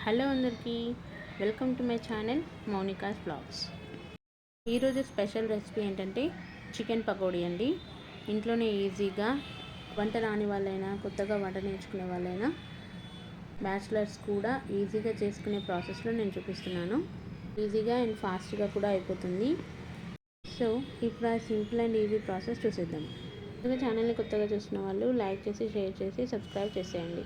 Hello అందరికీ, welcome to my channel Mounika's blogs. ఈరోజు special recipe ఏంటంటే చికెన్ పకోడీ అండి. ఇంట్లోనే ఈజీగా వంట రాని వాళ్ళైనా, కొత్తగా వంట నేర్చుకునే వాళ్ళైనా, బ్యాచిలర్స్ కూడా ఈజీగా చేసుకునే ప్రాసెస్లో నేను చూపిస్తున్నాను. ఈజీగా అండ్ ఫాస్ట్గా కూడా అయిపోతుంది. సో ఇప్పుడు ఆ సింపుల్ అండ్ ఈజీ ప్రాసెస్ చూసేద్దాం. ఛానల్ని కొత్తగా చూసిన వాళ్ళు లైక్ చేసి, షేర్ చేసి, సబ్స్క్రైబ్ చేసేయండి.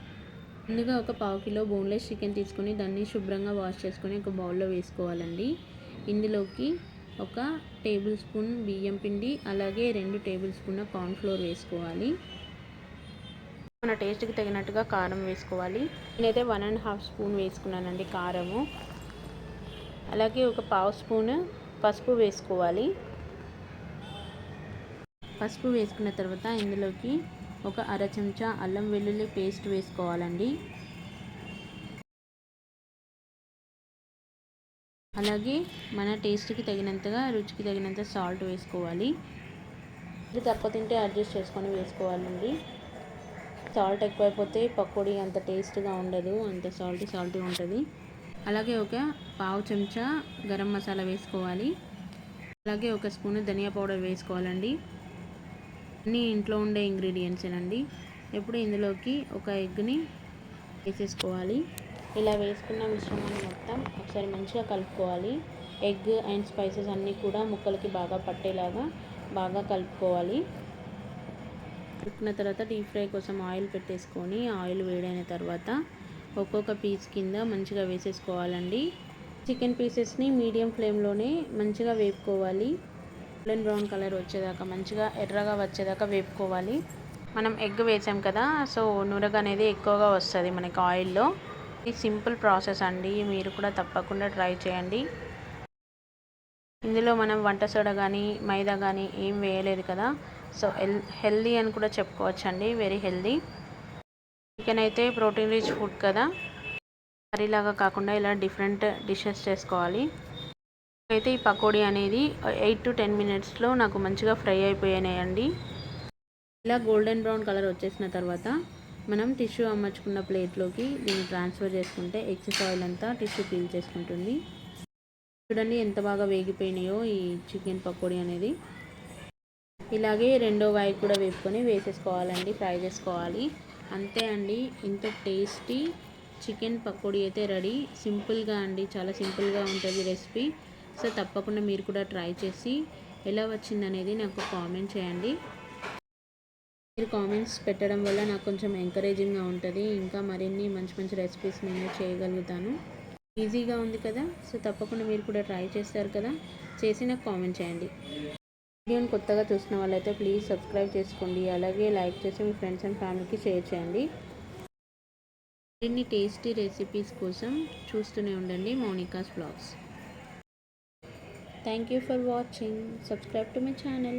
ముందుగా ఒక పావు కిలో బోన్లెస్ చికెన్ తీసుకొని దాన్ని శుభ్రంగా వాష్ చేసుకొని ఒక బౌల్లో వేసుకోవాలండి. ఇందులోకి ఒక టేబుల్ స్పూన్ బియ్యం పిండి, అలాగే 2 టేబుల్ స్పూన్ల కార్న్ఫ్లోర్ వేసుకోవాలి. మన టేస్ట్కి తగినట్టుగా కారం వేసుకోవాలి. నేనైతే 1.5 స్పూన్ వేసుకున్నానండి కారము. అలాగే ఒక పావు స్పూన్ పసుపు వేసుకోవాలి. పసుపు వేసుకున్న తర్వాత ఇందులోకి ఒక అర చెంచా అల్లం వెల్లుల్లి పేస్ట్ వేసుకోవాలండి. అలాగే మన టేస్ట్కి తగినంతగా, రుచికి తగినంత సాల్ట్ వేసుకోవాలి. ఇది తక్కువ తింటే అడ్జస్ట్ చేసుకొని వేసుకోవాలండి. సాల్ట్ ఎక్కువైపోతే పకోడీ అంత టేస్ట్గా ఉండదు, అంత సాల్టీ ఉంటుంది. అలాగే ఒక పావు చెంచా గరం మసాలా వేసుకోవాలి. అలాగే ఒక స్పూన్ ధనియా పౌడర్ వేసుకోవాలండి. అన్నీ ఇంట్లో ఉండే ఇంగ్రీడియంట్సేనండి. ఇప్పుడు ఇందులోకి ఒక ఎగ్ని వేసేసుకోవాలి. ఇలా వేసుకున్న మిశ్రమాన్ని మొత్తం ఒకసారి మంచిగా కలుపుకోవాలి. ఎగ్ అండ్ స్పైసెస్ అన్నీ కూడా ముక్కలకి బాగా పట్టేలాగా బాగా కలుపుకోవాలి. కలుపుకున్న తర్వాత డీప్ ఫ్రై కోసం ఆయిల్ పెట్టేసుకొని, ఆయిల్ వేడైన తర్వాత ఒక్కొక్క పీస్ కింద మంచిగా వేసేసుకోవాలండి. చికెన్ పీసెస్ని మీడియం ఫ్లేమ్లోనే మంచిగా వేపుకోవాలి. గోల్డెన్ బ్రౌన్ కలర్ వచ్చేదాకా, మంచిగా ఎర్రగా వచ్చేదాకా వేపుకోవాలి. మనం ఎగ్ వేసాం కదా, సో నురగ అనేది ఎక్కువగా వస్తుంది మనకి ఆయిల్లో. ఇది సింపుల్ ప్రాసెస్ అండి, మీరు కూడా తప్పకుండా ట్రై చేయండి. ఇందులో మనం వంట సోడా కానీ, మైదా కానీ ఏం వేయలేదు కదా, సో హెల్దీ అని కూడా చెప్పుకోవచ్చు అండి. Very healthy. చికెన్ అయితే ప్రోటీన్ రిచ్ ఫుడ్ కదా, కర్రీలాగా కాకుండా ఇలా డిఫరెంట్ డిషెస్ చేసుకోవాలి. అయితే ఈ పకోడీ అనేది 8 to 10 మినిట్స్లో నాకు మంచిగా ఫ్రై అయిపోయాయండి. ఇలా గోల్డెన్ బ్రౌన్ కలర్ వచ్చేసిన తర్వాత మనం టిష్యూ అమర్చుకున్న ప్లేట్లోకి దీన్ని ట్రాన్స్ఫర్ చేసుకుంటే ఎక్సెస్ ఆయిల్ అంతా టిష్యూ పీల్ చేసుకుంటుంది. చూడండి ఎంత బాగా వేగిపోయినాయో ఈ చికెన్ పకోడీ అనేది. ఇలాగే రెండో వైపు కూడా వేపుకొని వేసేసుకోవాలండి, ఫ్రై చేసుకోవాలి. అంతే అండి, ఇంత టేస్టీ చికెన్ పకోడీ అయితే రెడీ. సింపుల్గా అండి, చాలా సింపుల్గా ఉంటుంది రెసిపీ. సో తప్పకుండా మీరు కూడా ట్రై చేసి ఎలా వచ్చిందనేది నాకు కామెంట్ చేయండి. మీరు కామెంట్స్ పెట్టడం వల్ల నాకు కొంచెం ఎంకరేజింగ్గా ఉంటుంది. ఇంకా మరిన్ని మంచి మంచి రెసిపీస్ నేను చేయగలుగుతాను. ఈజీగా ఉంది కదా, సో తప్పకుండా మీరు కూడా ట్రై చేస్తారు కదా, చేసి నాకు కామెంట్ చేయండి. వీడియోని కొత్తగా చూసిన వాళ్ళైతే ప్లీజ్ సబ్స్క్రైబ్ చేసుకోండి. అలాగే లైక్ చేసి మీ ఫ్రెండ్స్ అండ్ ఫ్యామిలీకి షేర్ చేయండి. మరిన్ని టేస్టీ రెసిపీస్ కోసం చూస్తూనే ఉండండి మౌనికాస్ blogs. Thank you for watching. Subscribe to my channel.